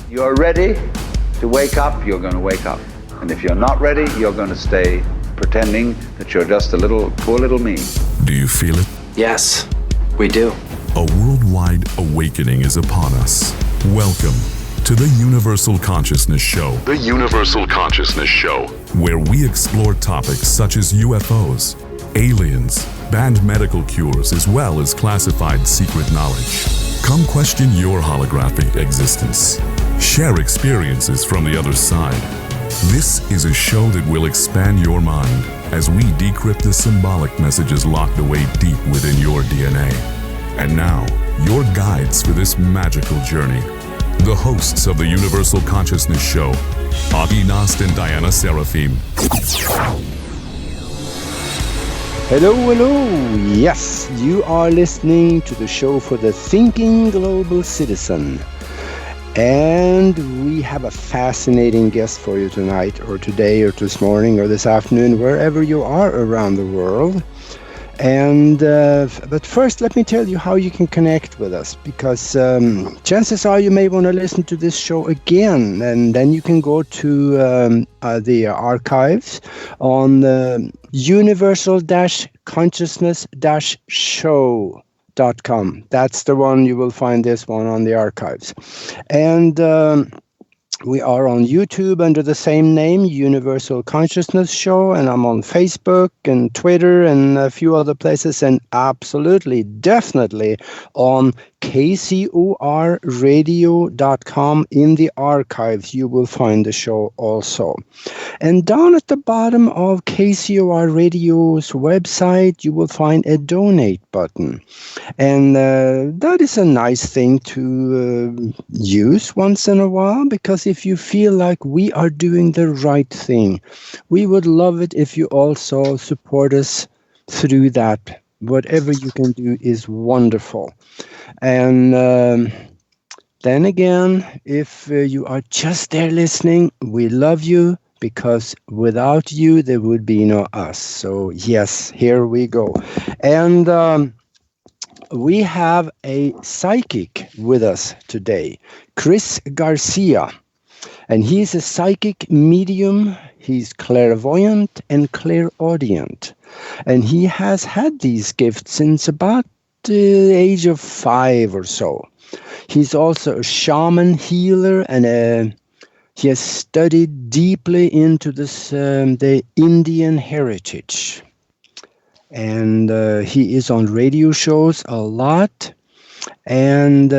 You're ready to wake up, you're going to wake up. And if you're not ready, you're going to stay pretending that you're just a poor little me. Do you feel it? Yes, we do. A worldwide awakening is upon us. Welcome to the Universal Consciousness Show. The Universal Consciousness Show, where we explore topics such as UFOs, aliens, banned medical cures, as well as classified secret knowledge. Come question your holographic existence. Share experiences from the other side. This is a show that will expand your mind as we decrypt the symbolic messages locked away deep within your DNA. And now, your guides for this magical journey. The hosts of the Universal Consciousness Show, Aage, Nost, and Diana Seraphim. Hello, hello. Yes, you are listening to the show for the thinking global citizen. And we have a fascinating guest for you tonight, or today, or this morning, or this afternoon, wherever you are around the world. And but first, let me tell you how you can connect with us, because chances are you may want to listen to this show again, and then you can go to the archives on universal-consciousness-show.com. That's the one. You will find this one on the archives. And we are on YouTube under the same name, Universal Consciousness Show, and I'm on Facebook and Twitter and a few other places, and absolutely, definitely on kcorradio.com. In the archives, you will find the show also. And down at the bottom of KCOR Radio's website, you will find a donate button. And that is a nice thing to use once in a while, because if you feel like we are doing the right thing, we would love it if you also support us through that. Whatever you can do is wonderful. And then again, if you are just there listening, we love you, because without you, there would be no us. So yes, here we go. And we have a psychic with us today, Chris Garcia. And he's a psychic medium. He's clairvoyant and clairaudient. And he has had these gifts since about the age of 5 or so. He's also a shaman healer, and he has studied deeply into this the Indian heritage. And he is on radio shows a lot, and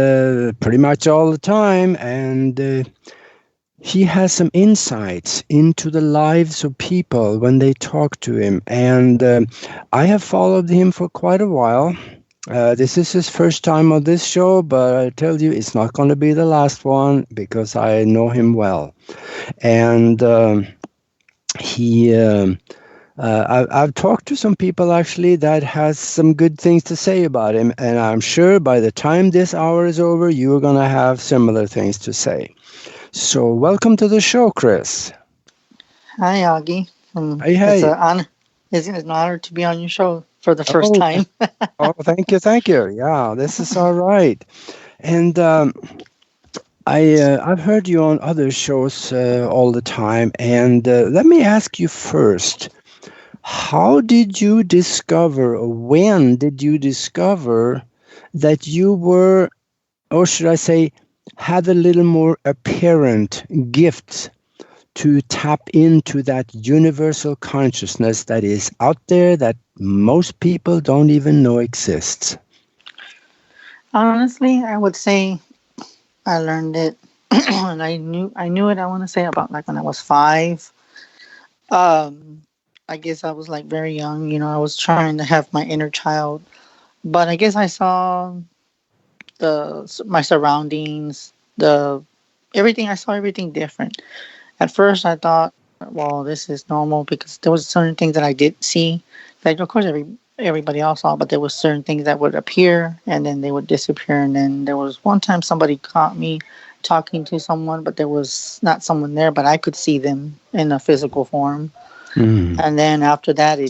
pretty much all the time. And he has some insights into the lives of people when they talk to him. And I have followed him for quite a while. This is his first time on this show, but I tell you, it's not going to be the last one, because I know him well. And I've talked to some people actually that has some good things to say about him, and I'm sure by the time this hour is over, you're going to have similar things to say. So welcome to the show, Chris. Hi, Aage. Hey. It's an honor to be on your show for the first time. Oh, thank you. Yeah, this is all right. And I've heard you on other shows all the time. And let me ask you first, how did you discover, or when did you discover that you were, or should I say, had a little more apparent gifts to tap into that universal consciousness that is out there that most people don't even know exists? Honestly, I would say I learned it, and I knew it. I want to say about like when I was 5. I guess I was like very young. I was trying to have my inner child, but I guess I saw my surroundings, everything. I saw everything different. At first, I thought, well, this is normal, because there was certain things that I did see that, of course, everybody else saw, but there was certain things that would appear and then they would disappear. And then there was one time somebody caught me talking to someone, but there was not someone there, but I could see them in a physical form. Mm. And then after that, I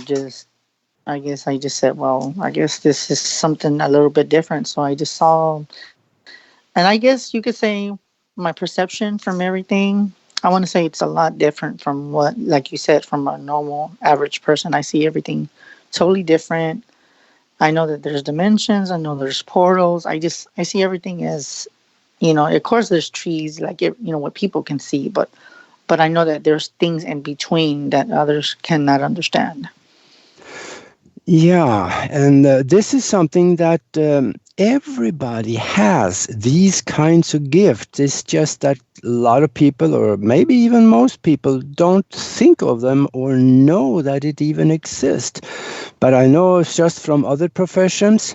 guess I just said, well, I guess this is something a little bit different. So I just saw, and I guess you could say my perception from everything, I want to say it's a lot different from what, like you said, from a normal average person. I see everything totally different. I know that there's dimensions. I know there's portals. I see everything as, of course there's trees, like, what people can see, but I know that there's things in between that others cannot understand. Yeah, and this is something that everybody has, these kinds of gifts. It's just that a lot of people, or maybe even most people, don't think of them or know that it even exists. But I know it's just from other professions.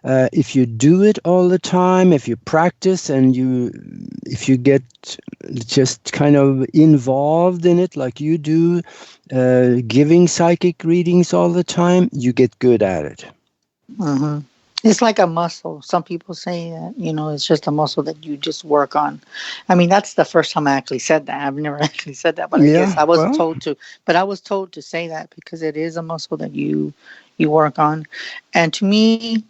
If you do it all the time, if you practice and if you get just kind of involved in it like you do, giving psychic readings all the time, you get good at it. Mm-hmm. It's like a muscle. Some people say that, it's just a muscle that you just work on. I mean, that's the first time I actually said that. I've never actually said that, but I guess I was told to. But I was told to say that because it is a muscle that you work on. And to me,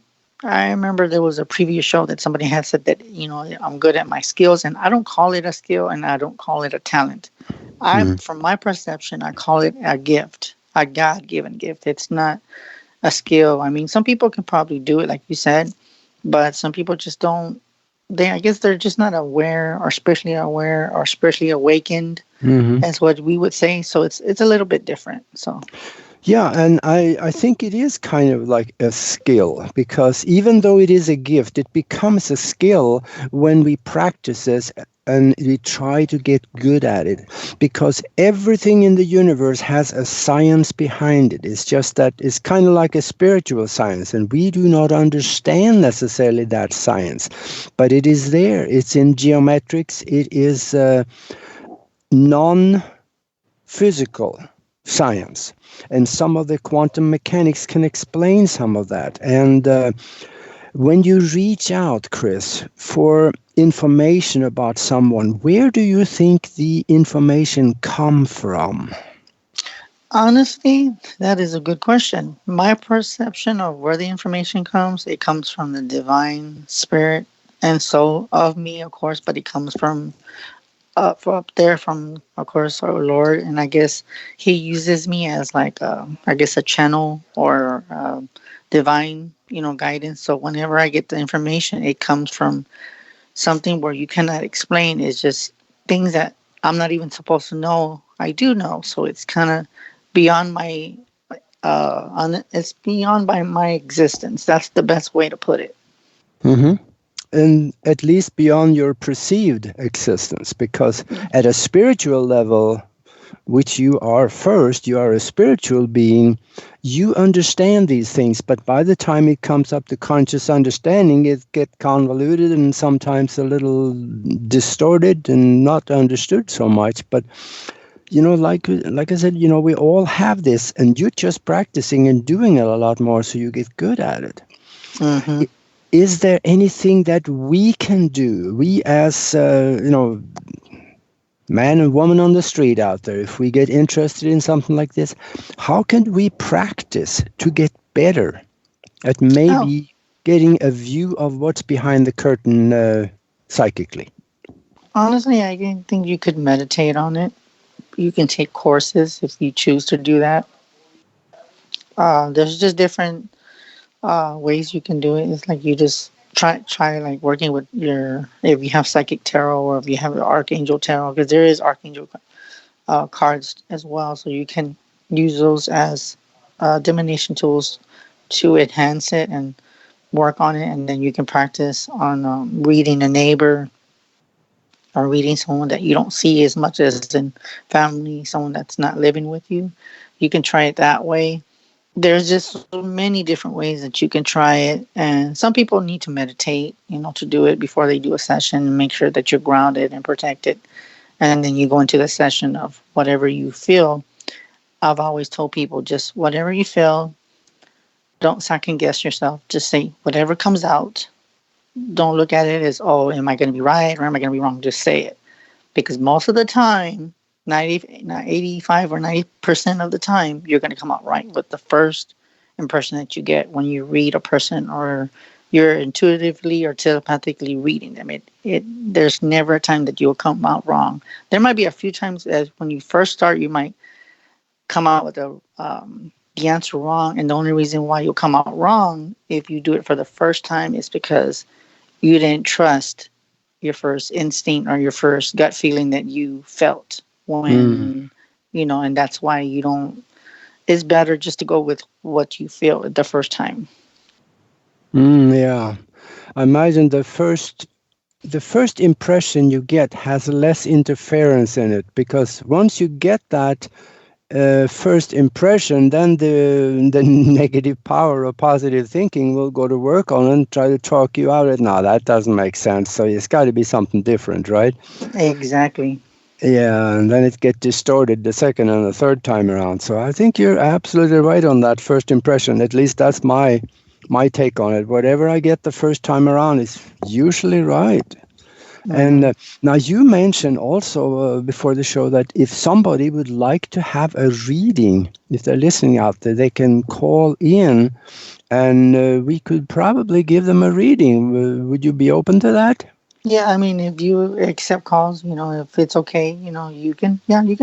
I remember there was a previous show that somebody had said that, I'm good at my skills, and I don't call it a skill and I don't call it a talent. From my perception, I call it a gift, a God-given gift. It's not a skill. I mean, some people can probably do it, like you said, but some people just don't. I guess they're just not aware or spiritually awakened, as what we would say. So it's a little bit different. So. Yeah, and I think it is kind of like a skill, because even though it is a gift, it becomes a skill when we practice this and we try to get good at it, because everything in the universe has a science behind it. It's just that it's kind of like a spiritual science, and we do not understand necessarily that science, but it is there. It's in geometrics. It is non-physical science, and some of the quantum mechanics can explain some of that. And when you reach out, Chris, for information about someone, where do you think the information come from? Honestly, that is a good question. My perception of where the information comes, it comes from the divine spirit and soul of me, of course, but it comes from up there from, of course, our Lord. And I guess he uses me as like, I guess, a channel or divine, guidance. So whenever I get the information, it comes from something where you cannot explain. It's just things that I'm not even supposed to know. I do know. So it's kind of beyond my, it's beyond my existence. That's the best way to put it. Mm-hmm. And at least beyond your perceived existence, because at a spiritual level, which you are first, you are a spiritual being, you understand these things, but by the time it comes up to conscious understanding, it gets convoluted and sometimes a little distorted and not understood so much. But like I said, we all have this, and you're just practicing and doing it a lot more, so you get good at it. Mm-hmm. Is there anything that we can do, we as, man and woman on the street out there, if we get interested in something like this, how can we practice to get better at maybe getting a view of what's behind the curtain psychically? Honestly, I think you could meditate on it. You can take courses if you choose to do that. There's just different ways you can do it. It's like you just try like working with if you have psychic tarot or if you have archangel tarot, because there is archangel cards as well, so you can use those as divination tools to enhance it and work on it. And then you can practice on reading a neighbor or reading someone that you don't see as much as in family, someone that's not living with you. You can try it that way. There's just so many different ways that you can try it. And some people need to meditate, to do it before they do a session and make sure that you're grounded and protected. And then you go into the session of whatever you feel. I've always told people, just whatever you feel, don't second guess yourself. Just say whatever comes out. Don't look at it as, am I going to be right or am I going to be wrong? Just say it. Because most of the time, 85 or 90% of the time, you're going to come out right with the first impression that you get when you read a person or you're intuitively or telepathically reading them. There's never a time that you'll come out wrong. There might be a few times as when you first start, you might come out with the answer wrong, and the only reason why you'll come out wrong if you do it for the first time is because you didn't trust your first instinct or your first gut feeling that you felt when and that's why you don't. It's better just to go with what you feel the first time. Yeah, I imagine the first impression you get has less interference in it, because once you get that first impression, then the negative power of positive thinking will go to work on and try to talk you out of it. No, that doesn't make sense. So it's got to be something different, right? Exactly. Yeah, and then it gets distorted the second and the third time around. So I think you're absolutely right on that first impression. At least that's my take on it. Whatever I get the first time around is usually right. And now you mentioned also before the show that if somebody would like to have a reading, if they're listening out there, they can call in and we could probably give them a reading. Would you be open to that? Yeah, I mean, if you accept calls, if it's okay, you can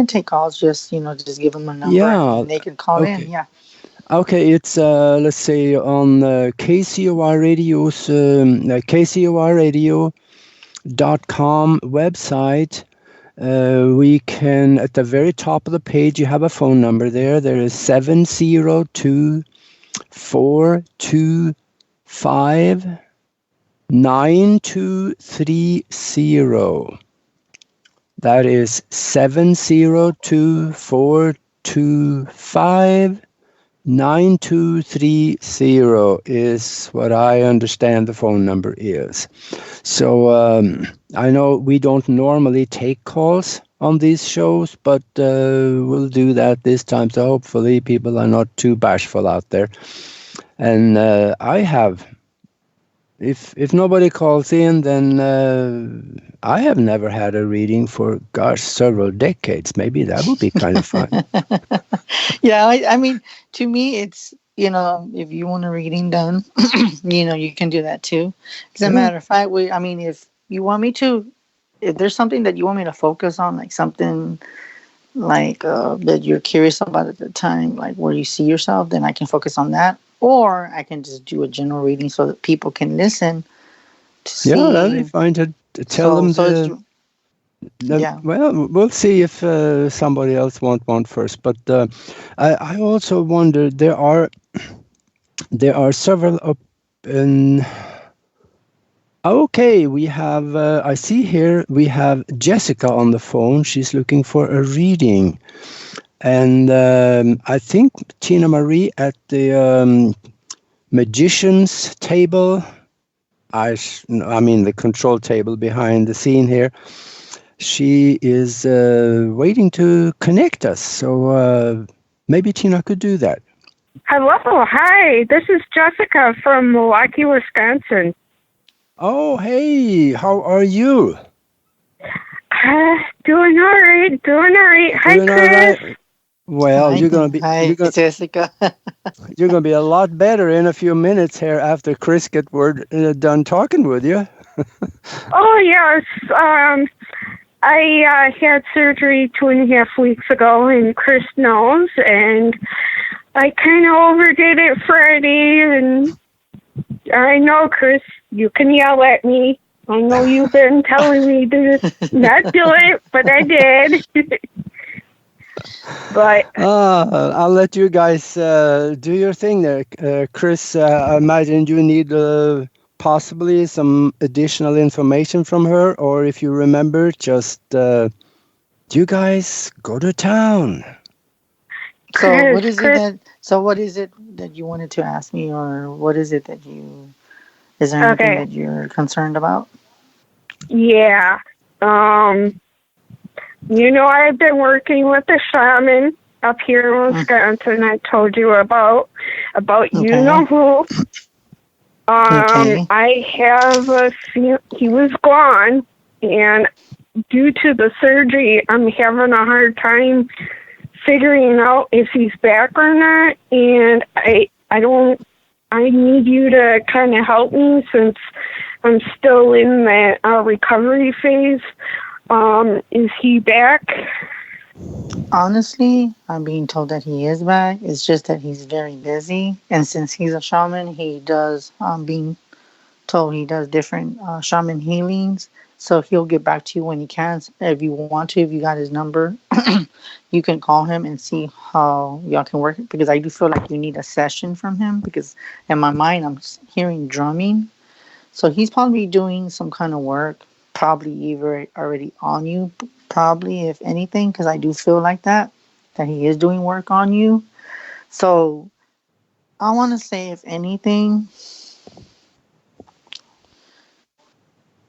take calls. Just give them a number and they can call in. Yeah. Okay, it's let's say on KCOR Radio's KCORradio.com website. We can, at the very top of the page, you have a phone number there. There is 702-425-9230. That is 702-425-9230 is what I understand the phone number is. So I know we don't normally take calls on these shows, but we'll do that this time. So hopefully people are not too bashful out there. And I have, if nobody calls in, then I have never had a reading for, several decades. Maybe that would be kind of fun. Yeah, I mean, to me, it's, if you want a reading done, you can do that too. As a matter of fact, if you want me to, if there's something that you want me to focus on, like something like that you're curious about at the time, like where you see yourself, then I can focus on that. Or I can just do a general reading so that people can listen to see. Yeah, that'd be fine to tell them. Well, we'll see if somebody else wants one first. But I also wonder, there are several okay, we have, I see here, we have Jessica on the phone. She's looking for a reading. And I think Tina Marie at the magician's table, I mean the control table behind the scene here, she is waiting to connect us. So maybe Tina could do that. Hello, hi. This is Jessica from Milwaukee, Wisconsin. Oh, hey, how are you? Doing all right. Hi, Chris. Right. Well, you're gonna be Jessica. You're gonna be a lot better in a few minutes here after Chris gets done talking with you. Oh yes, I had surgery 2.5 weeks ago, and Chris knows, and I kind of overdid it Friday, and I know, Chris, you can yell at me. I know you've been telling me to not do it, but I did. But I'll let you guys do your thing there. Chris, I imagine you need possibly some additional information from her, or if you remember, just you guys go to town. So what is it that you wanted to ask me, or what is it that is there anything that you're concerned about? Yeah. I've been working with a shaman up here in Wisconsin. I told you about you know who. I have he was gone, and due to the surgery, I'm having a hard time figuring out if he's back or not, and I need you to kind of help me since I'm still in that recovery phase. Is he back? Honestly, I'm being told that he is back. It's just that he's very busy, and since he's a shaman, he does being told he does different shaman healings. So he'll get back to you when he can. If you want to, if you got his number, you can call him and see how y'all can work it. Because I do feel like you need a session from him. Because in my mind, I'm hearing drumming. So he's probably doing some kind of work, probably either already on you, probably if anything, because I do feel like that he is doing work on you. So I want to say, if anything,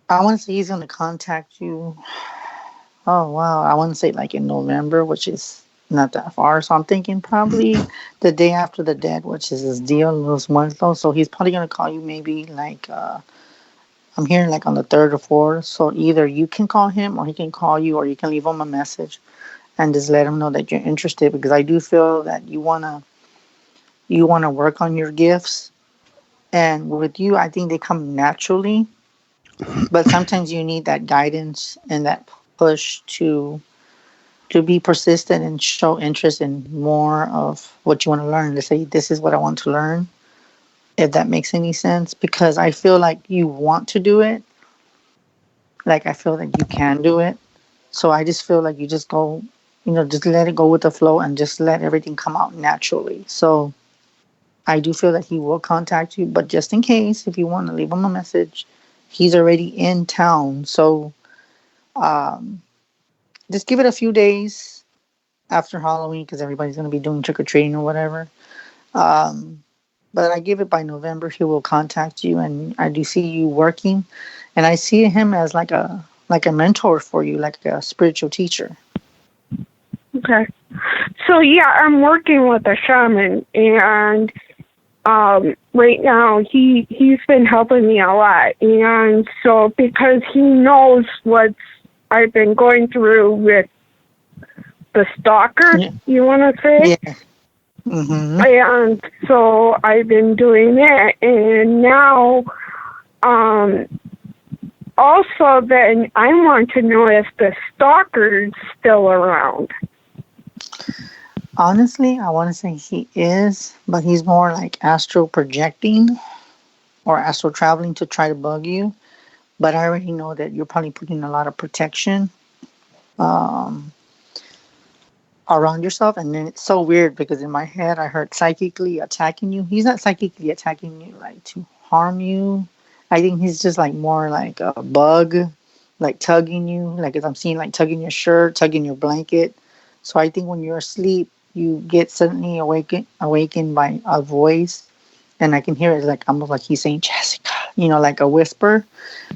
I want to say he's going to contact you. Oh, wow. I want to say like in November, which is not that far. So I'm thinking probably the day after the dead, which is his Dia Los Muertos. So he's probably going to call you maybe like, I'm hearing like on the 3rd or 4th. So either you can call him or he can call you, or you can leave him a message and just let him know that you're interested, because I do feel that you want to work on your gifts. And with you, I think they come naturally. But sometimes you need that guidance and that push to be persistent and show interest in more of what you want to learn. To say, this is what I want to learn, if that makes any sense. Because I feel like you want to do it. Like I feel that you can do it. So I just feel like you just go, just let it go with the flow and just let everything come out naturally. So I do feel that he will contact you. But just in case, if you want to leave him a message, he's already in town. So just give it a few days after Halloween, because everybody's going to be doing trick-or-treating or whatever. But I give it by November, he will contact you, and I do see you working. And I see him as like a mentor for you, like a spiritual teacher. Okay. So, yeah, I'm working with a shaman, and right now he's been helping me a lot. And so because he knows what I've been going through with the stalker, you want to say? Yeah. Mm-hmm. And so I've been doing that, and now also then I want to know if the stalker's still around. Honestly, I want to say he is, but he's more like astral projecting or astral traveling to try to bug you. But I already know that you're probably putting a lot of protection around yourself. And then it's so weird because in my head, I heard psychically attacking you. He's not psychically attacking you like to harm you. I think he's just like more like a bug, like tugging you. Like, as I'm seeing, like tugging your shirt, tugging your blanket. So I think when you're asleep, you get suddenly awakened by a voice, and I can hear it like almost like he's saying Jessica, like a whisper.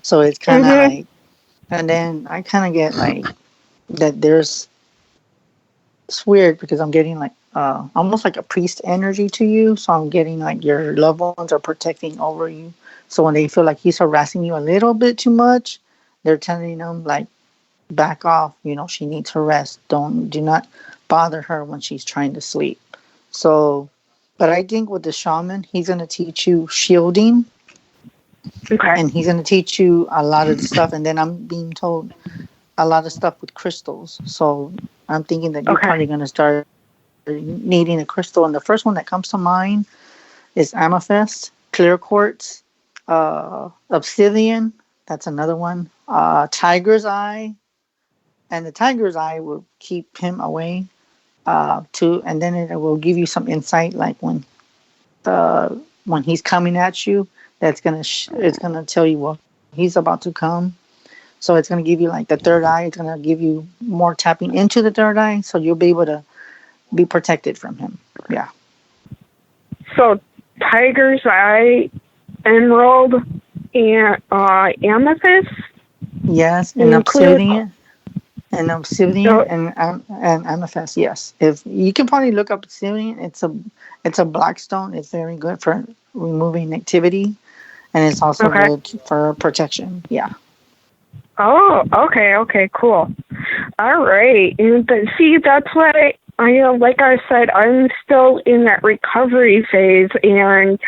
So it's kind of like, and then I kind of get like that. It's weird because I'm getting like almost like a priest energy to you. So I'm getting like your loved ones are protecting over you. So when they feel like he's harassing you a little bit too much, they're telling them like, back off. She needs her rest. Do not bother her when she's trying to sleep. So, but I think with the shaman, he's going to teach you shielding. Okay. And he's going to teach you a lot of the stuff. And then I'm being told a lot of stuff with crystals. So I'm thinking that you're probably going to start needing a crystal. And the first one that comes to mind is amethyst, clear quartz, obsidian. That's another one. Tiger's eye. And the tiger's eye will keep him away and then it will give you some insight, like when he's coming at you. That's it's gonna tell you, well, he's about to come. So it's gonna give you like the third eye. It's gonna give you more tapping into the third eye, so you'll be able to be protected from him. Yeah. So tiger's eye, emerald, and amethyst. Yes, and obsidian. And obsidian and amethyst, yes. If you can probably look up obsidian, it's a black stone. It's very good for removing negativity, and it's also good for protection. Yeah. Oh, okay, cool. All right, and see, that's what I like I said, I'm still in that recovery phase, and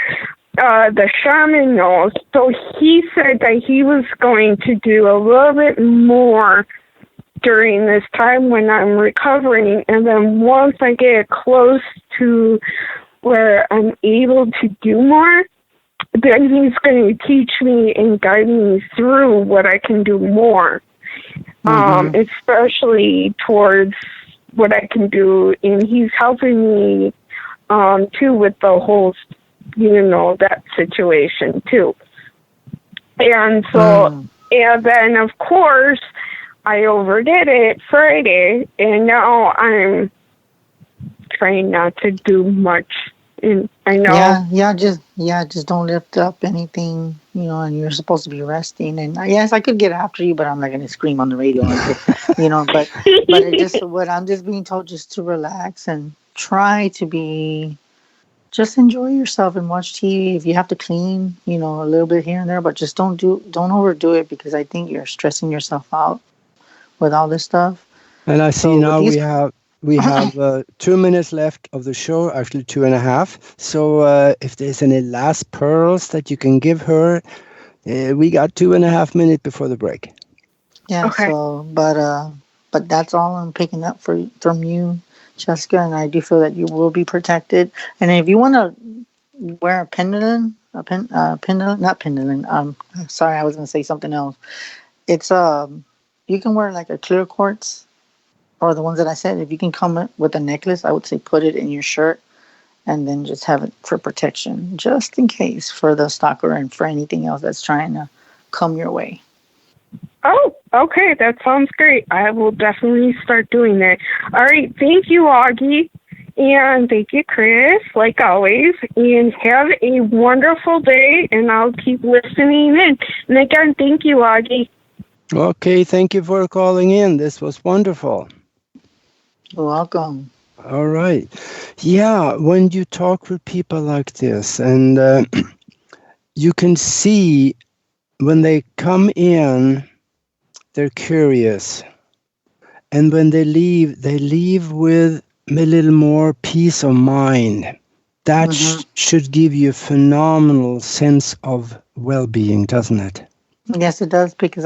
the shaman knows. So he said that he was going to do a little bit more during this time when I'm recovering. And then once I get close to where I'm able to do more, then he's going to teach me and guide me through what I can do more. Especially towards what I can do. And he's helping me, too, with the whole, that situation, too. And so, and then, of course, I overdid it Friday, and now I'm trying not to do much. And I know. Just don't lift up anything, and you're supposed to be resting. And yes, I could get after you, but I'm not going to scream on the radio, but it just, what I'm just being told, just to relax and try to just enjoy yourself and watch TV. If you have to clean, a little bit here and there, but just don't overdo it, because I think you're stressing yourself out with all this stuff. And I see now we have 2 minutes left of the show, actually 2.5. So if there's any last pearls that you can give her, we got 2.5 minutes before the break. Yeah. Okay. So, but that's all I'm picking up from you, Jessica, and I do feel that you will be protected. And if you want to wear a pendulum, not pendulum. Sorry, I was going to say something else. It's you can wear like a clear quartz, or the ones that I said. If you can come with a necklace, I would say put it in your shirt, and then just have it for protection, just in case, for the stalker and for anything else that's trying to come your way. Oh, okay. That sounds great. I will definitely start doing that. All right. Thank you, Aage. And thank you, Chris, like always. And have a wonderful day, and I'll keep listening in. And again, thank you, Aage. Okay. Thank you for calling in. This was wonderful. You're welcome. All right. Yeah, when you talk with people like this, and you can see when they come in, they're curious. And when they leave with a little more peace of mind. That should give you a phenomenal sense of well-being, doesn't it? Yes, it does, because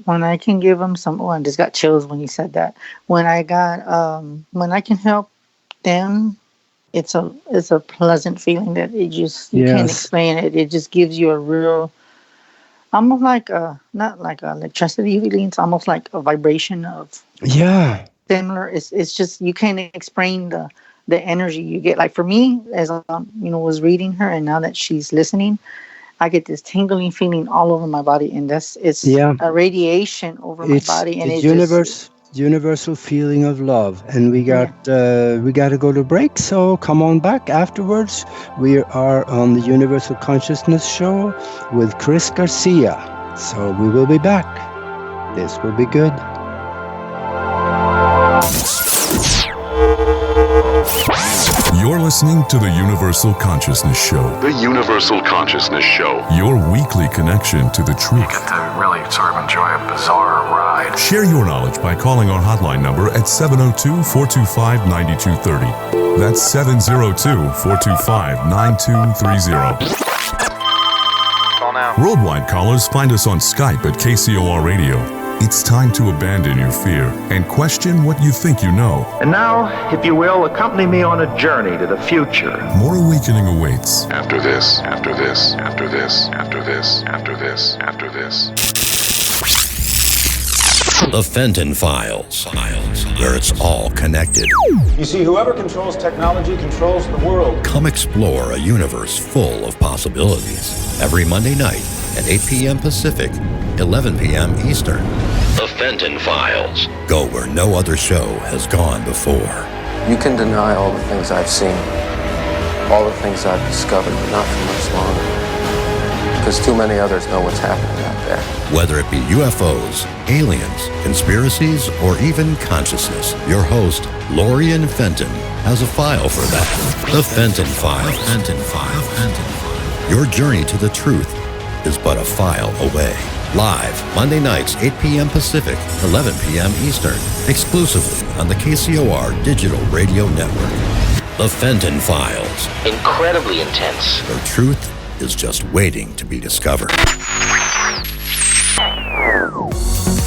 when I can give them some, I just got chills when you said that. When I can help them, it's a pleasant feeling that you can't explain it. It just gives you a real, almost like not like electricity feeling. It's almost like a vibration of similar. It's just, you can't explain the energy you get. Like for me, as I was reading her, and now that she's listening, I get this tingling feeling all over my body, and it's a radiation over my body, and it's universal feeling of love. And we got to go to break, so come on back afterwards. We are on the Universal Consciousness Show with Chris Garcia, so we will be back. This will be good. You're listening to the Universal Consciousness Show. The Universal Consciousness Show. Your weekly connection to the truth. You get to really sort of enjoy a bizarre ride. Share your knowledge by calling our hotline number at 702-425-9230. That's 702-425-9230. Call now. Worldwide callers find us on Skype at KCOR Radio. It's time to abandon your fear and question what you think you know. And now, if you will, accompany me on a journey to the future. More awakening awaits. After this, after this, after this, after this, after this, after this. The Fenton Files, where it's all connected. You see, whoever controls technology controls the world. Come explore a universe full of possibilities. Every Monday night at 8 p.m. Pacific, 11 p.m. Eastern. The Fenton Files. Go where no other show has gone before. You can deny all the things I've seen, all the things I've discovered, but not for much longer. Because too many others know what's happening out there. Whether it be UFOs, aliens, conspiracies, or even consciousness, your host, Lorian Fenton, has a file for that. The Fenton Files. Fenton Files. Your journey to the truth is but a file away. Live, Monday nights, 8 p.m. Pacific, 11 p.m. Eastern, exclusively on the KCOR Digital Radio Network. The Fenton Files. Incredibly intense. Where truth is just waiting to be discovered.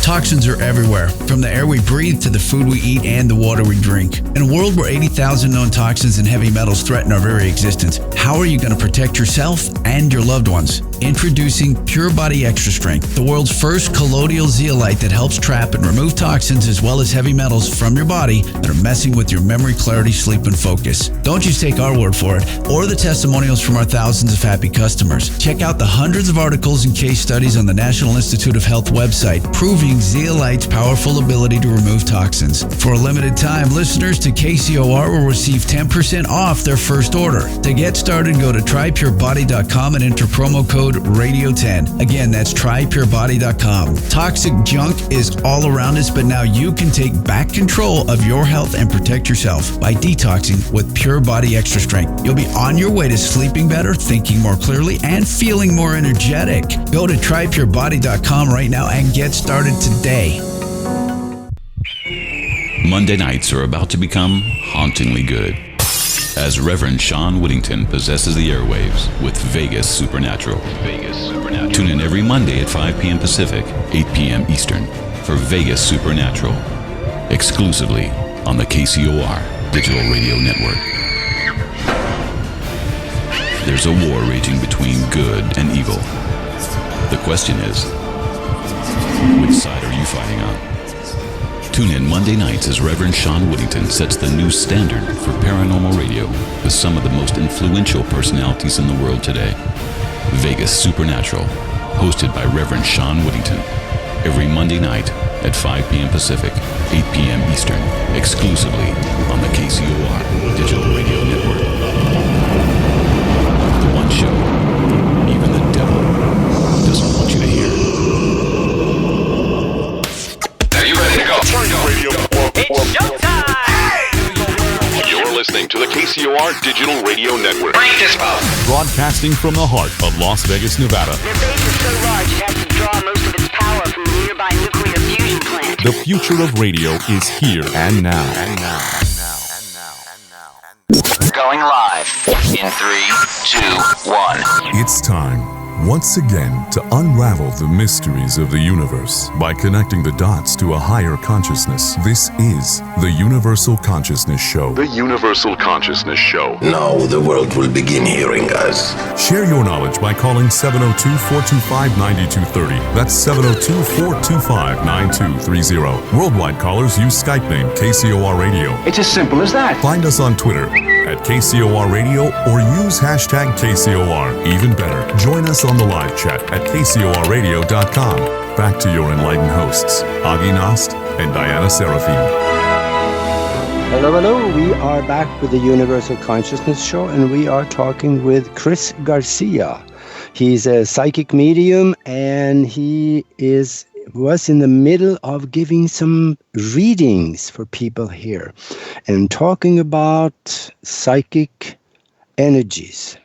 Toxins are everywhere, from the air we breathe to the food we eat and the water we drink. In a world where 80,000 known toxins and heavy metals threaten our very existence, how are you going to protect yourself and your loved ones? Introducing Pure Body Extra Strength, the world's first colloidal zeolite that helps trap and remove toxins as well as heavy metals from your body that are messing with your memory, clarity, sleep, and focus. Don't just take our word for it or the testimonials from our thousands of happy customers. Check out the hundreds of articles and case studies on the National Institute of Health website proving zeolite's powerful ability to remove toxins. For a limited time, listeners to KCOR will receive 10% off their first order. To get started, go to trypurebody.com and enter promo code RADIO10. Again, that's trypurebody.com. Toxic junk is all around us, but now you can take back control of your health and protect yourself by detoxing with Pure Body Extra Strength. You'll be on your way to sleeping better, thinking more clearly, and feeling more energetic. Go to trypurebody.com right now and get started today. Monday nights are about to become hauntingly good as Reverend Sean Whittington possesses the airwaves with Vegas Supernatural. Tune in every Monday at 5 p.m. Pacific, 8 p.m. Eastern for Vegas Supernatural, exclusively on the KCOR Digital Radio Network. There's a war raging between good and evil. The question is, which side are you fighting on? Tune in Monday nights as Reverend Sean Whittington sets the new standard for paranormal radio with some of the most influential personalities in the world today. Vegas Supernatural, hosted by Reverend Sean Whittington, every Monday night at 5 p.m. Pacific, 8 p.m. Eastern, exclusively on the KCOR Digital Radio Network. The one show even the devil doesn't want you to hear. It's showtime! You're listening to the KCOR Digital Radio Network. Broadcasting from the heart of Las Vegas, Nevada. Their base is so large it has to draw most of its power from the nearby nuclear fusion plant. The future of radio is here and now. Going live in 3, 2, 1. It's time, once again, to unravel the mysteries of the universe by connecting the dots to a higher consciousness. This is the Universal Consciousness Show. The Universal Consciousness Show. Now the world will begin hearing us. Share your knowledge by calling 702-425-9230. That's 702-425-9230. Worldwide callers use Skype name KCOR Radio. It's as simple as that. Find us on Twitter at KCOR Radio or use hashtag KCOR. Even better, join us on the live chat at KCORradio.com. Back to your enlightened hosts, Aage Nost and Diana Seraphine. Hello. We are back with the Universal Consciousness Show, and we are talking with Chris Garcia. He's a psychic medium, and he was in the middle of giving some readings for people here and talking about psychic energies.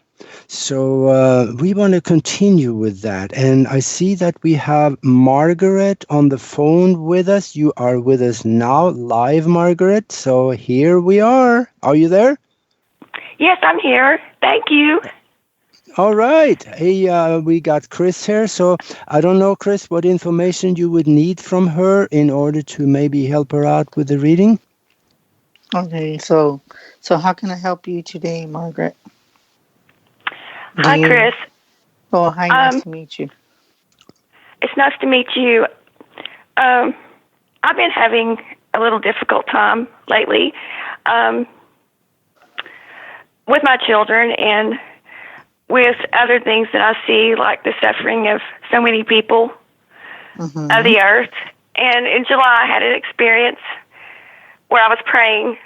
So we want to continue with that. And I see that we have Margaret on the phone with us. You are with us now, live, Margaret. So here we are. Are you there? Yes, I'm here. Thank you. All right. Hey, we got Chris here. So I don't know, Chris, what information you would need from her in order to maybe help her out with the reading. Okay, so how can I help you today, Margaret? Hi, Chris. Oh, hi. Nice to meet you. It's nice to meet you. I've been having a little difficult time lately with my children and with other things that I see, like the suffering of so many people of the earth. And in July, I had an experience where I was praying,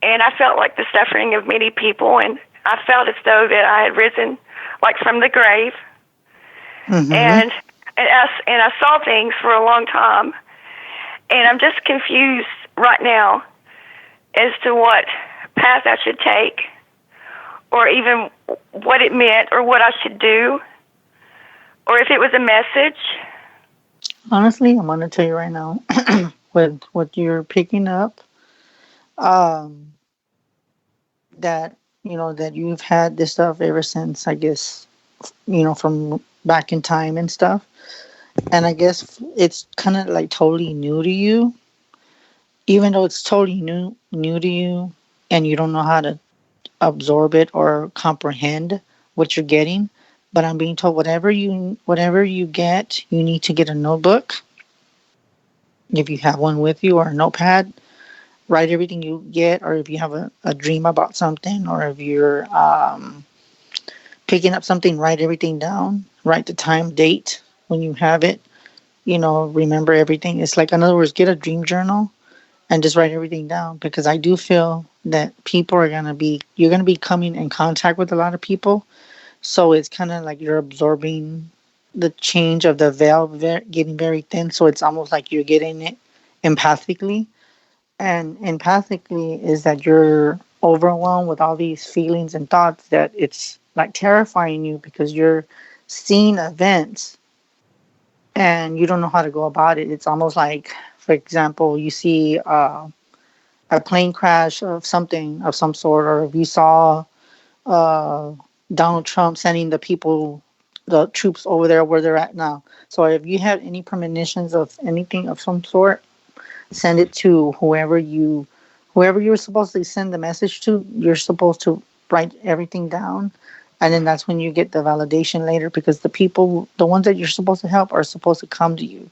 and I felt like the suffering of many people, and I felt as though that I had risen, like from the grave. And I saw things for a long time, and I'm just confused right now as to what path I should take, or even what it meant, or what I should do, or if it was a message. Honestly, I'm going to tell you right now, with what you're picking up, that, that you've had this stuff ever since, I guess, from back in time and stuff. And I guess it's kind of like totally new to you, even though it's totally new to you, and you don't know how to absorb it or comprehend what you're getting. But I'm being told whatever you get, you need to get a notebook if you have one with you, or a notepad. Write everything you get, or if you have a dream about something, or if you're picking up something, write everything down. Write the time, date when you have it. Remember everything. It's like, in other words, get a dream journal and just write everything down, because I do feel that you're going to be coming in contact with a lot of people. So it's kind of like you're absorbing the change of the veil getting very thin. So it's almost like you're getting it empathically. And empathically is that you're overwhelmed with all these feelings and thoughts, that it's like terrifying you, because you're seeing events and you don't know how to go about it. It's almost like, for example, you see a plane crash of some sort, or if you saw uh, Donald Trump sending the troops over there where they're at now. So if you have any premonitions of anything of some sort, send it to whoever you're supposed to send the message to. You're supposed to write everything down, and then that's when you get the validation later, because the ones that you're supposed to help, are supposed to come to you.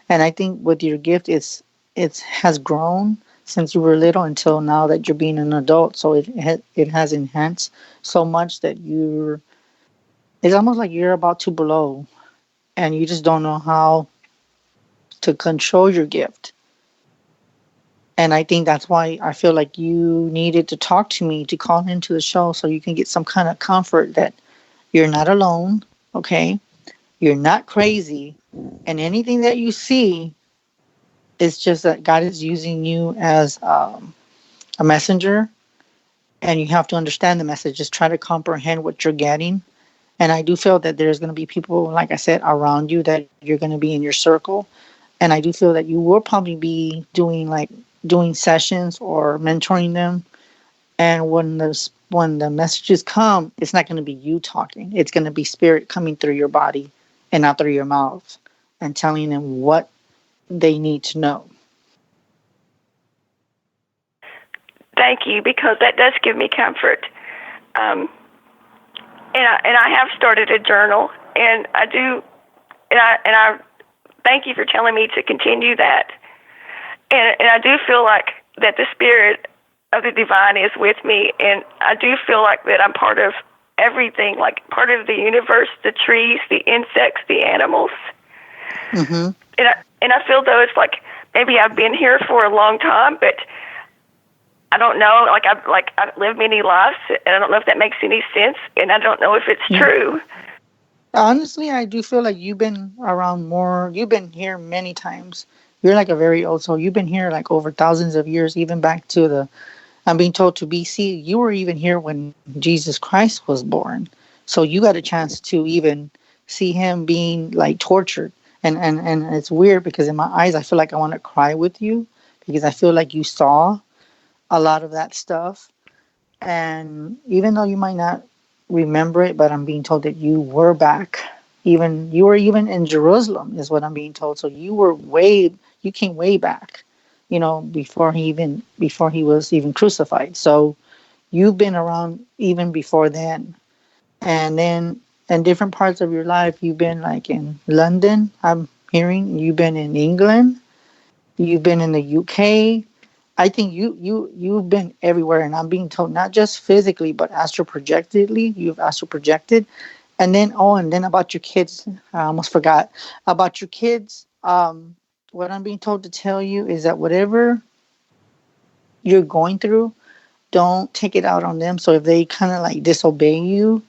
And I think with your gift, it has grown since you were little until now that you're being an adult. So it has enhanced so much that it's almost like you're about to blow, and you just don't know how to control your gift. And I think that's why I feel like you needed to talk to me, to call into the show, so you can get some kind of comfort that you're not alone, okay? You're not crazy. And anything that you see is just that God is using you as a messenger, and you have to understand the message. Just try to comprehend what you're getting. And I do feel that there's going to be people, like I said, around you, that you're going to be in your circle. And I do feel that you will probably be doing sessions or mentoring them. And when the messages come, it's not going to be you talking. It's going to be spirit coming through your body and not through your mouth, and telling them what they need to know. Thank you, because that does give me comfort. And I have started a journal, and I thank you for telling me to continue that. And I do feel like that the spirit of the divine is with me, and I do feel like that I'm part of everything, like part of the universe, the trees, the insects, the animals. Mm-hmm. And I feel though it's like maybe I've been here for a long time, but I don't know. I've lived many lives, and I don't know if that makes any sense, and I don't know if it's true. Honestly, I do feel like you've been around more. You've been here many times. You're like a very old soul. You've been here like over thousands of years, even back to I'm being told, to BC. You were even here when Jesus Christ was born. So you got a chance to even see him being like tortured. And it's weird, because in my eyes, I feel like I want to cry with you, because I feel like you saw a lot of that stuff. And even though you might not remember it, but I'm being told that you were back. You were even in Jerusalem, is what I'm being told. So you came way back, before he was even crucified. So you've been around even before then. And then in different parts of your life, you've been like in London, I'm hearing. You've been in England. You've been in the UK. I think you've been everywhere, and I'm being told not just physically, but astral projectedly. You've astral projected. And then about your kids, I almost forgot about your kids. What I'm being told to tell you is that whatever you're going through, don't take it out on them. So if they kind of like disobey you,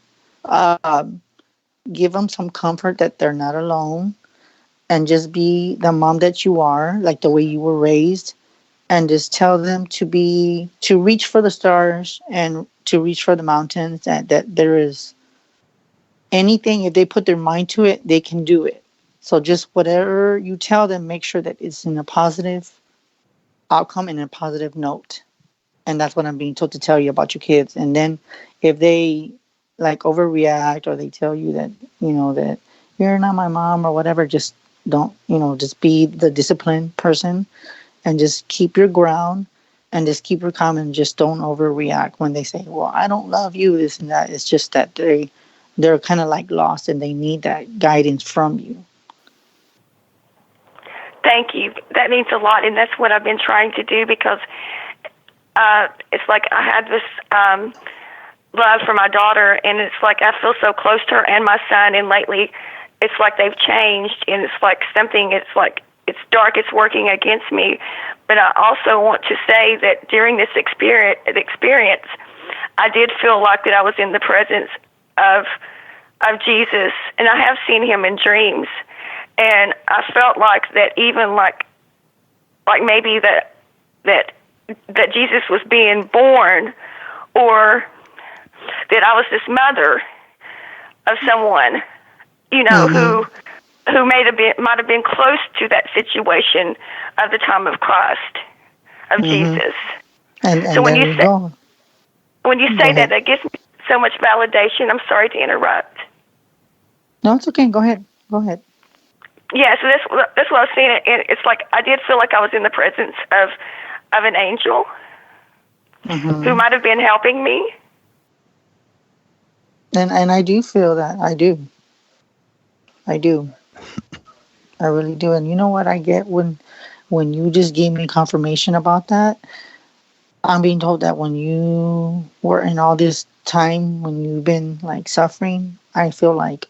give them some comfort that they're not alone, and just be the mom that you are, like the way you were raised, and just tell them to reach for the stars and to reach for the mountains, that there is anything, if they put their mind to it, they can do it. So just whatever you tell them, make sure that it's in a positive outcome and a positive note. And that's what I'm being told to tell you about your kids. And then if they like overreact, or they tell you that, that you're not my mom or whatever, just don't, just be the disciplined person and just keep your ground and just keep your calm and just don't overreact when they say, well, I don't love you, this and that. It's just that they're kind of like lost and they need that guidance from you. Thank you. That means a lot, and that's what I've been trying to do, because it's like I had this love for my daughter, and it's like I feel so close to her and my son, and lately it's like they've changed, and it's like something, it's like it's dark, it's working against me. But I also want to say that during this experience, I did feel like that I was in the presence of Jesus, and I have seen him in dreams. And I felt like that, even like maybe that Jesus was being born, or that I was this mother of someone, who might have been close to that situation of the time of Christ, of Jesus. And so when there you you go. When you say that gives me so much validation. I'm sorry to interrupt. No, it's okay. Go ahead. Yeah, so that's what I was saying. And it's like I did feel like I was in the presence of an angel who might have been helping me. And I do feel that. I do. I really do. And you know what I get when you just gave me confirmation about that? I'm being told that when you were in all this time, when you've been like suffering, I feel like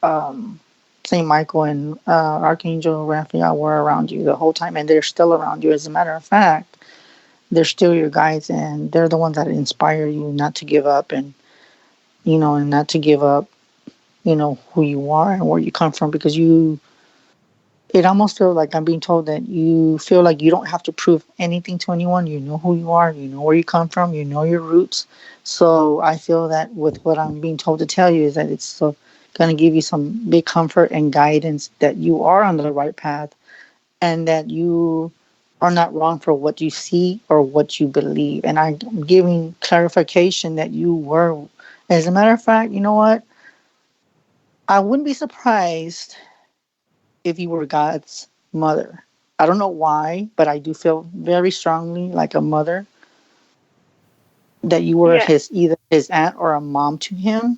Saint Michael and Archangel Raphael were around you the whole time, and they're still around you. As a matter of fact, they're still your guides, and they're the ones that inspire you not to give up, and and not to give up, who you are and where you come from, because it almost feels like I'm being told that you feel like you don't have to prove anything to anyone. You know who you are, you know where you come from, you know your roots. So I feel that with what I'm being told to tell you is that it's going to give you some big comfort and guidance that you are on the right path, and that you are not wrong for what you see or what you believe. And I'm giving clarification that you were. As a matter of fact, you know what? I wouldn't be surprised if you were God's mother. I don't know why, but I do feel very strongly like a mother, that you were either his aunt or a mom to him.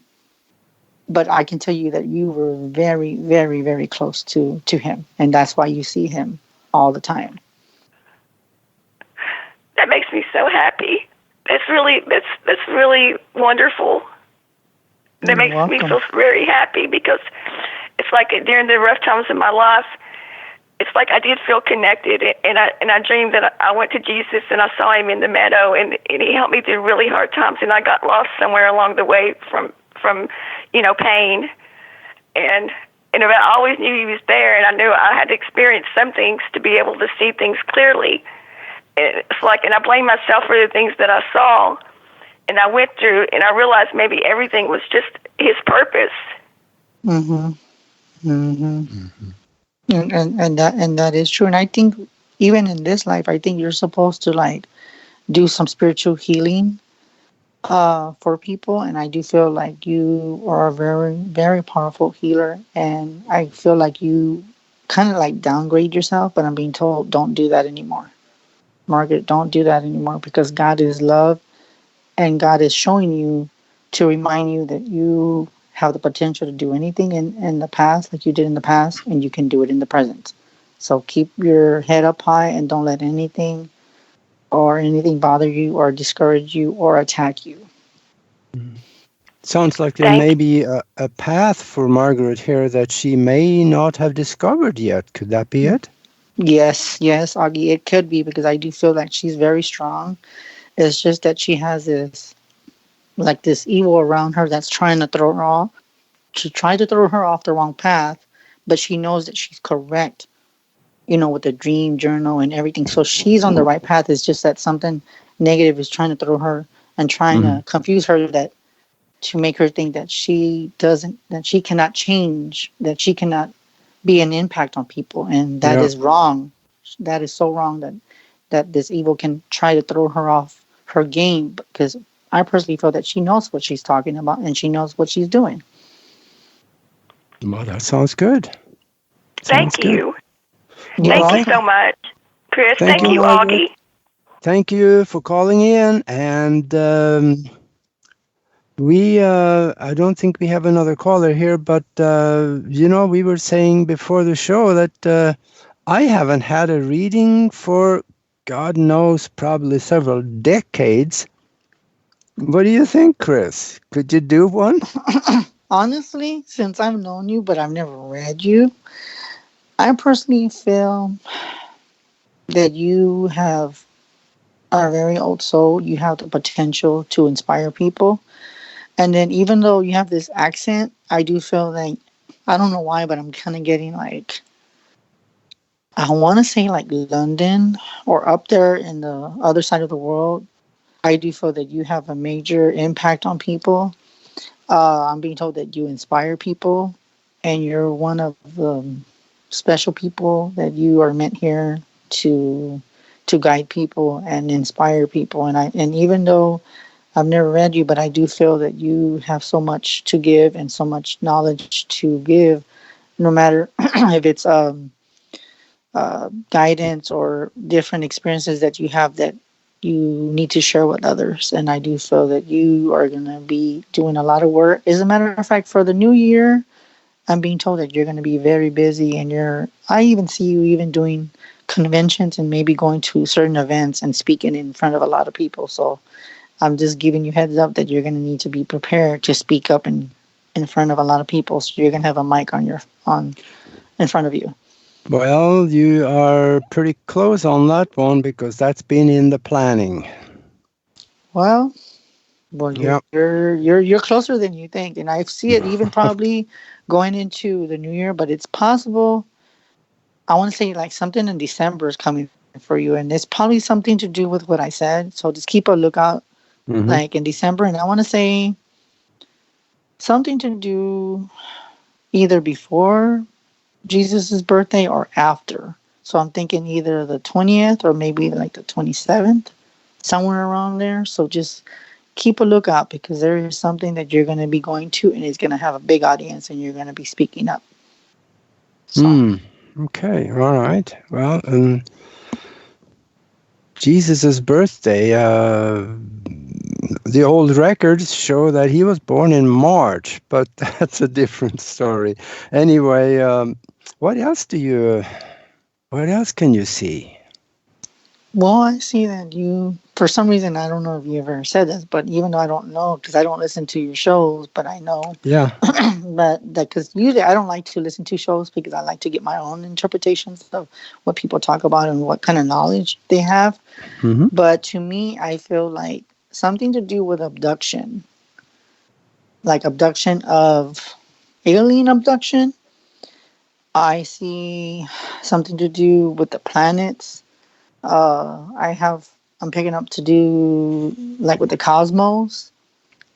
But I can tell you that you were very, very, very close to him, and that's why you see him all the time. That makes me so happy. That's really wonderful. That makes me feel very happy, because it's like during the rough times of my life, it's like I did feel connected, and I dreamed that I went to Jesus and I saw him in the meadow, and he helped me through really hard times, and I got lost somewhere along the way from pain, and I always knew he was there, and I knew I had to experience some things to be able to see things clearly. It's like, and I blame myself for the things that I saw, and I went through, and I realized maybe everything was just his purpose. And that is true. And I think even in this life, I think you're supposed to like do some spiritual healing for people. And I do feel like you are a very, very powerful healer. And I feel like you kind of like downgrade yourself, but I'm being told don't do that anymore. Margaret, don't do that anymore, because God is love, and God is showing you to remind you that you have the potential to do anything in the past like you did in the past, and you can do it in the present. So keep your head up high and don't let anything bother you or discourage you or attack you. Sounds like there may be a path for Margaret here that she may not have discovered yet. Could that be it? Yes, Aage, it could be, because I do feel like she's very strong. It's just that she has this evil around her that's trying to throw her off. She tried to throw her off the wrong path, but she knows that she's correct, with the dream journal and everything. So she's on the right path. It's just that something negative is trying to throw her and trying to confuse her, that to make her think that that she cannot change, that she cannot be an impact on people. And that is wrong. That is so wrong that this evil can try to throw her off her game, because I personally feel that she knows what she's talking about and she knows what she's doing. Well, that sounds good. Thank you. You're Thank you welcome. so much, Chris. Thank Thank you, you, Margaret. Augie. Thank you for calling in. And I don't think we have another caller here, but, we were saying before the show that I haven't had a reading for, God knows, probably several decades. What do you think, Chris? Could you do one? Honestly, since I've known you, but I've never read you, I personally feel that you have a very old soul. You have the potential to inspire people. And then even though you have this accent, I do feel like, I don't know why, but I'm kind of getting like, I want to say like London or up there in the other side of the world. I do feel that you have a major impact on people. I'm being told that you inspire people and you're one of the special people that you are meant here to guide people and inspire people. And even though I've never read you, but I do feel that you have so much to give and so much knowledge to give, no matter if it's guidance or different experiences that you have that you need to share with others. And I do feel that you are going to be doing a lot of work. As a matter of fact, for the new year, I'm being told that you're going to be very busy and I even see you even doing conventions and maybe going to certain events and speaking in front of a lot of people. So I'm just giving you heads up that you're going to need to be prepared to speak up in front of a lot of people. So you're going to have a mic in front of you. Well, you are pretty close on that one because that's been in the planning. Well, Yep. you're closer than you think, and I see it even probably going into the new year. But it's possible. I want to say like something in December is coming for you, and it's probably something to do with what I said. So just keep a lookout, like in December, and I want to say something to do either before Jesus's birthday or after. So I'm thinking either the 20th or maybe like the 27th, somewhere around there. So just keep a lookout because there is something that you're going to be going to and it's going to have a big audience and you're going to be speaking up. So. Okay. All right. Well, Jesus's birthday, the old records show that he was born in March, but that's a different story. Anyway, what else can you see? Well, I see that you, for some reason, I don't know if you ever said this, but even though I don't know, because I don't listen to your shows, but I know. Yeah. But because usually I don't like to listen to shows because I like to get my own interpretations of what people talk about and what kind of knowledge they have. Mm-hmm. But to me, I feel like something to do with abduction, like abduction of alien abduction. I see something to do with the planets. I'm picking up to do like with the cosmos.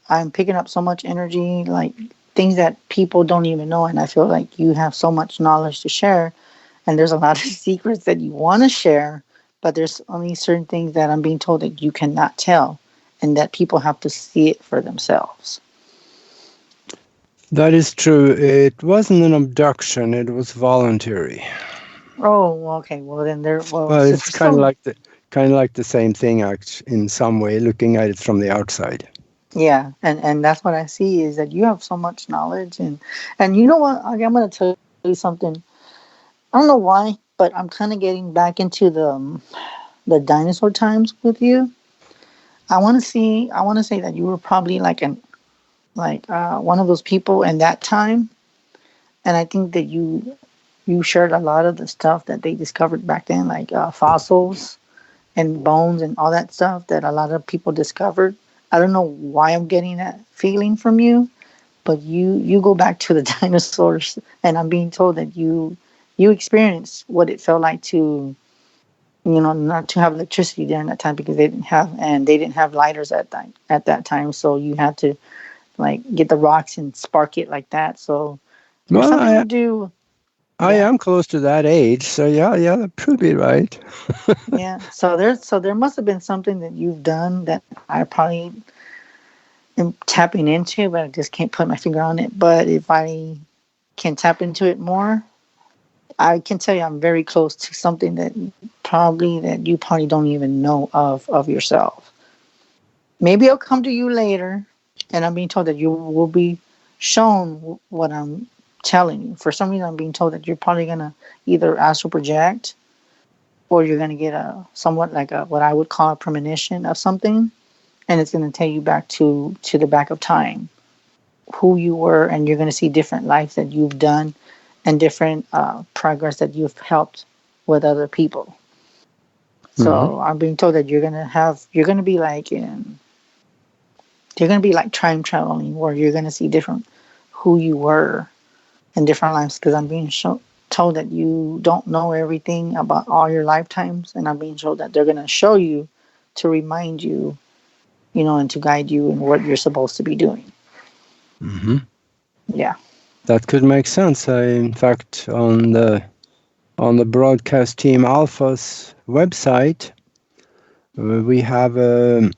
I'm picking up so much energy, like things that people don't even know. And I feel like you have so much knowledge to share. And there's a lot of secrets that you want to share, but there's only certain things that I'm being told that you cannot tell and that people have to see it for themselves. That is true. It wasn't an abduction. It was voluntary. Oh, okay. Well, then Well, it's kind of like the same thing, in some way, looking at it from the outside. Yeah, and that's what I see is that you have so much knowledge, and you know what? I'm going to tell you something. I don't know why, but I'm kind of getting back into the dinosaur times with you. I want to say that you were probably like one of those people in that time, and I think that you shared a lot of the stuff that they discovered back then, like fossils and bones and all that stuff that a lot of people discovered. I don't know why I'm getting that feeling from you, but you go back to the dinosaurs, and I'm being told that you experienced what it felt like to, not to have electricity during that time because they didn't have lighters at that time, so you had to like get the rocks and spark it like that. So there's something to do. I am close to that age, so yeah, that could be right. Yeah. So there must have been something that you've done that I probably am tapping into, but I just can't put my finger on it. But if I can tap into it more, I can tell you I'm very close to something that you probably don't even know of yourself. Maybe it'll come to you later, and I'm being told that you will be shown what I'm telling you. For some reason, I'm being told that you're probably gonna either astral project, or you're gonna get a somewhat like a what I would call a premonition of something, and it's gonna take you back to the back of time, who you were, and you're gonna see different lives that you've done, and different progress that you've helped with other people. So I'm being told that you're gonna be like time traveling, where you're gonna see different who you were in different lives. Because I'm being told that you don't know everything about all your lifetimes, and I'm being told that they're gonna show you to remind you, and to guide you in what you're supposed to be doing. Mm-hmm. Yeah. That could make sense. In fact, on the Broadcast Team Alpha's website, we have a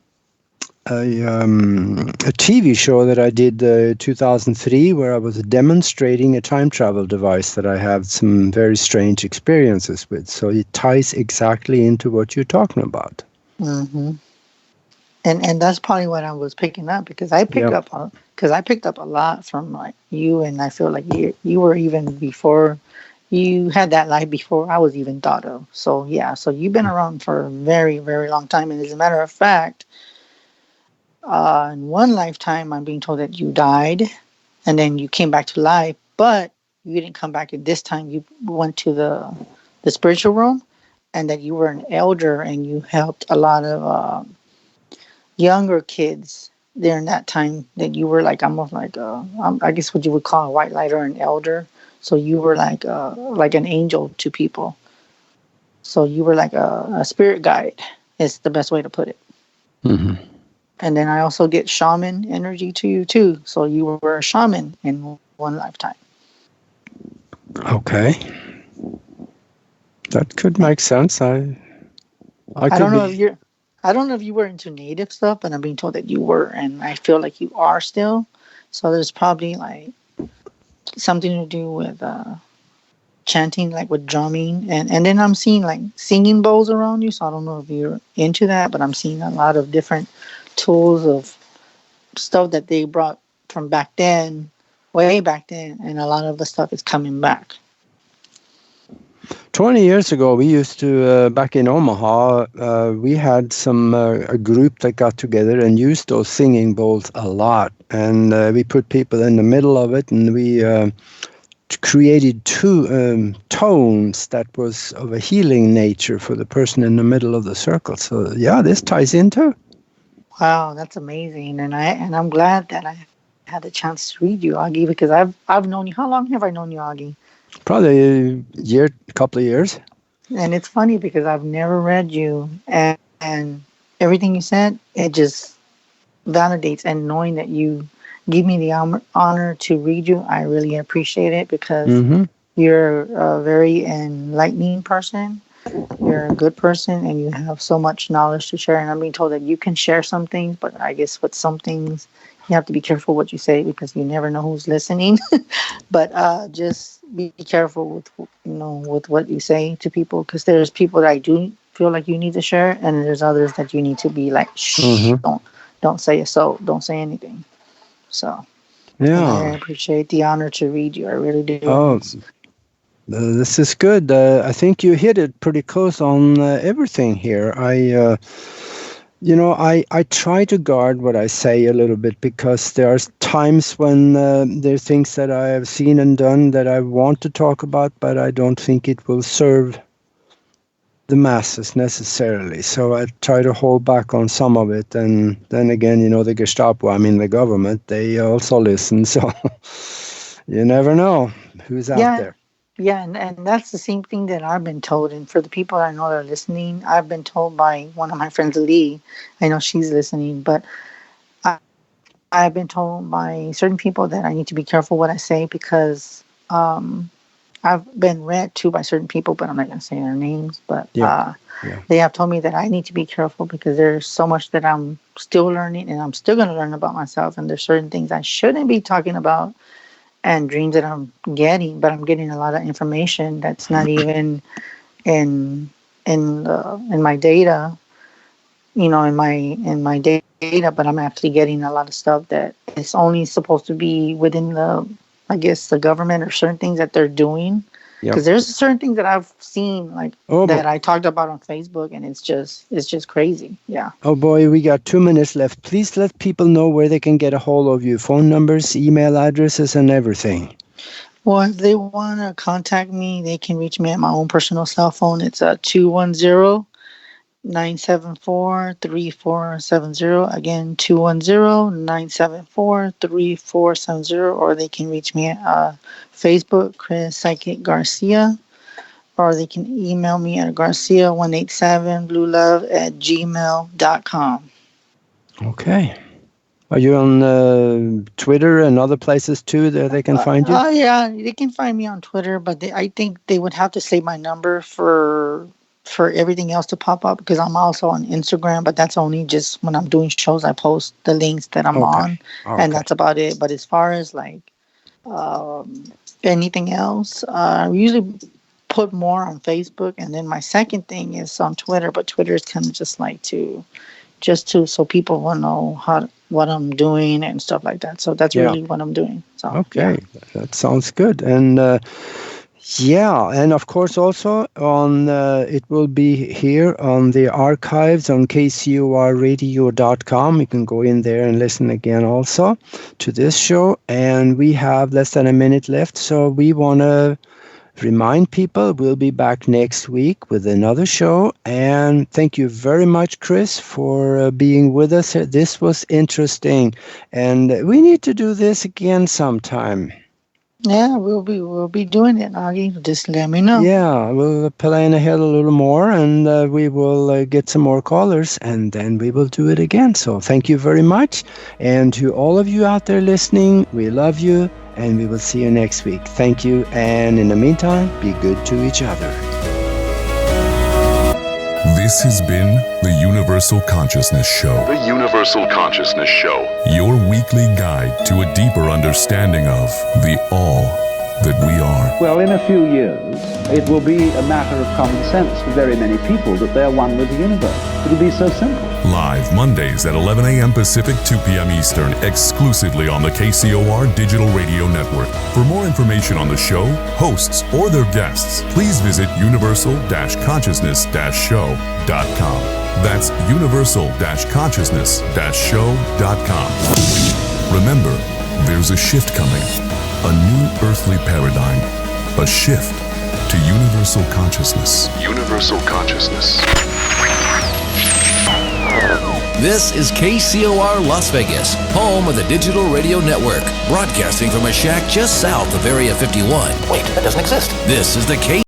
TV show that I did 2003, where I was demonstrating a time travel device that I have some very strange experiences with. So it ties exactly into what you're talking about. Mm-hmm. And that's probably what I was picking up, because I picked up a lot from like you, and I feel like you were even before you had that life before I was even thought of. So yeah, so you've been around for a very, very long time, and as a matter of fact, in one lifetime, I'm being told that you died, and then you came back to life, but you didn't come back at this time. You went to the spiritual room, and that you were an elder, and you helped a lot of younger kids during that time, that you were like almost like I guess what you would call a white light or an elder. So you were like an angel to people. So you were like a spirit guide, is the best way to put it. Mm-hmm. And then I also get shaman energy to you too. So you were a shaman in one lifetime. Okay, that could make sense. I don't know if you were into native stuff, but I'm being told that you were, and I feel like you are still. So there's probably like something to do with chanting, like with drumming, and then I'm seeing like singing bowls around you. So I don't know if you're into that, but I'm seeing a lot of different tools of stuff that they brought from back then, way back then, and a lot of the stuff is coming back. 20 years ago, we used to, back in Omaha, we had a group that got together and used those singing bowls a lot. And we put people in the middle of it, and we created two tones that was of a healing nature for the person in the middle of the circle. So yeah, this ties into. Wow, that's amazing, and I'm glad that I had a chance to read you, Aage, because I've known you. How long have I known you, Aage? Probably a couple of years. And it's funny because I've never read you, and everything you said, it just validates. And knowing that you give me the honor to read you, I really appreciate it, because you're a very enlightening person. You're a good person, and you have so much knowledge to share. And I'm being told that you can share some things, but I guess with some things, you have to be careful what you say, because you never know who's listening. But just be careful with what you say to people, because there's people that I do feel like you need to share, and there's others that you need to be like, shh, don't say it. So don't say anything. So yeah, I appreciate the honor to read you. I really do. Oh. This is good. I think you hit it pretty close on everything here. I try to guard what I say a little bit, because there are times when there are things that I have seen and done that I want to talk about, but I don't think it will serve the masses necessarily. So I try to hold back on some of it. And then again, the Gestapo, the government, they also listen. So you never know who's out there. Yeah, and that's the same thing that I've been told. And for the people I know that are listening, I've been told by one of my friends, Lee, I know she's listening, but I've been told by certain people that I need to be careful what I say, because I I've been read to by certain people, but I'm not going to say their names. But Yeah. they have told me that I need to be careful because there's so much that I'm still learning, and I'm still going to learn about myself. And there's certain things I shouldn't be talking about, and dreams that I'm getting, but I'm getting a lot of information that's not even in my data. In my data, but I'm actually getting a lot of stuff that is only supposed to be within the government or certain things that they're doing. Because there's certain things that I've seen that I talked about on Facebook, and it's just crazy. Yeah. Oh boy, we got 2 minutes left. Please let people know where they can get a hold of you. Phone numbers, email addresses, and everything. Well, if they want to contact me, they can reach me at my own personal cell phone. It's 210-974-3470. Again, 210-974-3470. Or they can reach me at Facebook, Chris Psychic Garcia. Or they can email me at garcia187bluelove@gmail.com. Okay. Are you on Twitter and other places too that they can find you? Oh, yeah. They can find me on Twitter, but I think they would have to save my number for everything else to pop up, because I'm also on Instagram, but that's only just when I'm doing shows. I post the links that I'm on, and that's about it. But as far as anything else, I usually put more on Facebook, and then my second thing is on Twitter. But Twitter is kind of just so people will know what I'm doing and stuff like that. So that's really what I'm doing. So okay, that sounds good. And and of course also on it will be here on the archives on kcorradio.com. You can go in there and listen again also to this show. And we have less than a minute left, so we want to remind people we'll be back next week with another show. And thank you very much, Chris, for being with us. This was interesting, and we need to do this again sometime. Yeah, we'll be doing it, Aage. Just let me know. Yeah, we'll plan ahead a little more, and we will get some more callers, and then we will do it again. So thank you very much. And to all of you out there listening, we love you, and we will see you next week. Thank you, and in the meantime, be good to each other. This has been the Universal Consciousness Show. The Universal Consciousness Show. Your weekly guide to a deeper understanding of the all that we are. Well, in a few years, it will be a matter of common sense for very many people that they're one with the universe. It'll be so simple. Live Mondays at 11 a.m. Pacific, 2 p.m. Eastern, exclusively on the KCOR Digital Radio Network. For more information on the show, hosts, or their guests, please visit universal-consciousness-show.com. That's universal-consciousness-show.com. Remember, there's a shift coming, a new earthly paradigm, a shift to universal consciousness. Universal consciousness. This is KCOR Las Vegas, home of the Digital Radio Network, broadcasting from a shack just south of Area 51. Wait, that doesn't exist. This is the